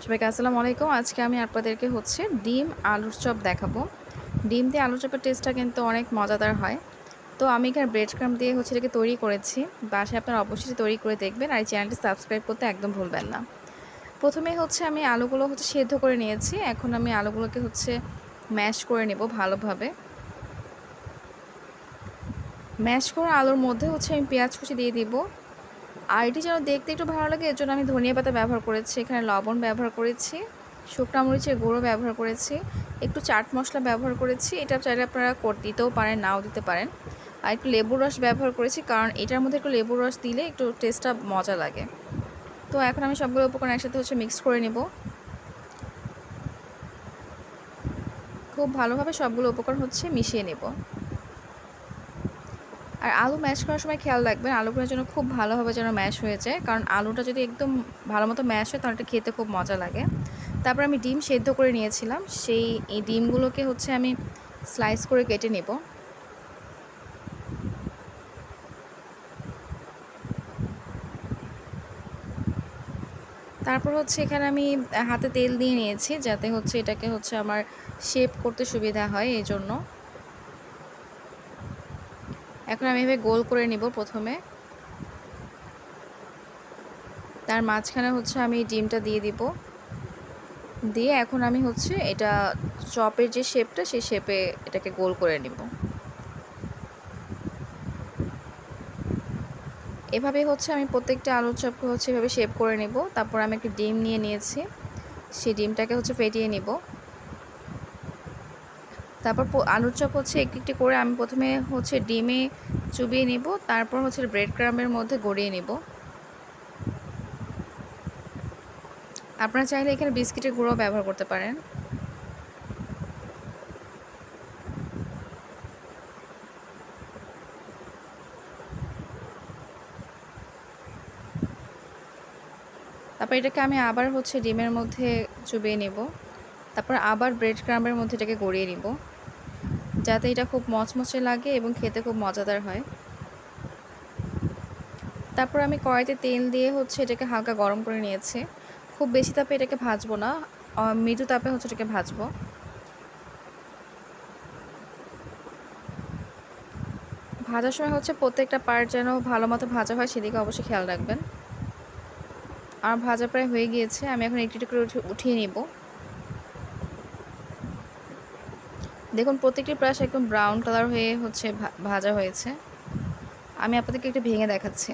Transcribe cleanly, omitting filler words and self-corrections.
সবাইকে আসসালামু আলাইকুম। আজকে আমি আপনাদেরকে ডিম আলুর চপ দেখাবো। ডিম দিয়ে আলুর চপের টেস্টটা কিন্তু অনেক মজাদার হয়। তো আমি এখানে ব্রেড ক্রাম্ব দিয়ে এটাকে তৈরি করেছি। বাসায় আপনারা অবশ্যই তৈরি করে দেখবেন। আর এই চ্যানেলটি সাবস্ক্রাইব করতে একদম ভুলবেন না। প্রথমে আমি আলুগুলো সেদ্ধ করে নিয়েছি। এখন আমি আলুগুলোকে ম্যাশ করে নেব ভালোভাবে। ম্যাশ করা আলুর মধ্যে আমি পেঁয়াজ কুচি দিয়ে দিব। আর এটি যেন দেখতে একটু ভালো লাগে এর জন্য আমি ধনিয়া পাতা ব্যবহার করেছি, এখানে লবণ ব্যবহার করেছি, শুকনো মরিচের গুঁড়ো ব্যবহার করেছি, একটু চাট মশলা ব্যবহার করেছি। এটা চাইলে আপনারা দিতেও পারেন, নাও দিতে পারেন। আর একটু লেবুর রস ব্যবহার করেছি, কারণ এটার মধ্যে একটু লেবুর রস দিলে একটু টেস্টটা মজা লাগে। তো এখন আমি সবগুলো উপকরণ একসাথে মিক্স করে নেব। খুব ভালোভাবে সবগুলো উপকরণ মিশিয়ে নেব। আর আলু ম্যাশ করার সময় খেয়াল রাখবেন আলুগুলো যেন খুব ভালোভাবে যেন ম্যাশ হয়ে যায়, কারণ আলুটা যদি একদম ভালো মতো ম্যাশ হয় তাহলে এটা খেতে খুব মজা লাগে। তারপর আমি ডিম সেদ্ধ করে নিয়েছিলাম, এই ডিমগুলোকে আমি স্লাইস করে কেটে নেব। তারপর এখানে আমি হাতে তেল দিয়ে নিয়েছি, যাতে এটাকে আমার শেপ করতে সুবিধা হয় এই জন্য। এখন আমি এভাবে গোল করে নিব প্রথমে। তার মাঝখানে আমি ডিমটা দিয়ে দিব। দিয়ে এখন আমি এটা চপের যে শেপটা সেই শেপে এটাকে গোল করে নিব। এভাবে আমি প্রত্যেকটা আলুর চপকে এভাবে শেপ করে নেব। তারপর আমি একটা ডিম নিয়ে নিয়েছি, সেই ডিমটাকে ফেটিয়ে নিব। তারপর আলুর চপ একটু একটু করে আমি প্রথমে ডিমে চুবিয়ে নিব, তারপর ব্রেড ক্রাম্বের মধ্যে গড়িয়ে নিব। আপনারা চাইলে এখানে বিস্কিটের গুঁড়ো ব্যবহার করতে পারেন। তারপর এটাকে আমি আবার ডিমের মধ্যে চুবিয়ে নেব। তারপর আবার ব্রেড ক্রাম্বের মধ্যে এটাকে গড়িয়ে নিব, যাতে এটা খুব মচমচে লাগে এবং খেতে খুব মজাদার হয়। তারপর আমি কড়াইতে তেল দিয়ে এটাকে হালকা গরম করে নিয়েছি। খুব বেশি তাপে এটাকে ভাজবো না, মৃদু তাপে এটাকে ভাজবো। ভাজার সময় প্রত্যেকটা পার্ট যেন ভালো মতো ভাজা হয় সেদিকে অবশ্যই খেয়াল রাখবেন। আর ভাজা প্রায় হয়ে গিয়েছে, আমি এখন একটু একটু করে উঠিয়ে নিব। দেখুন প্রত্যেকটি প্রায় একদম ব্রাউন কালার হয়ে ভাজা হয়েছে। আমি আপনাদেরকে একটু ভেঙে দেখাচ্ছি।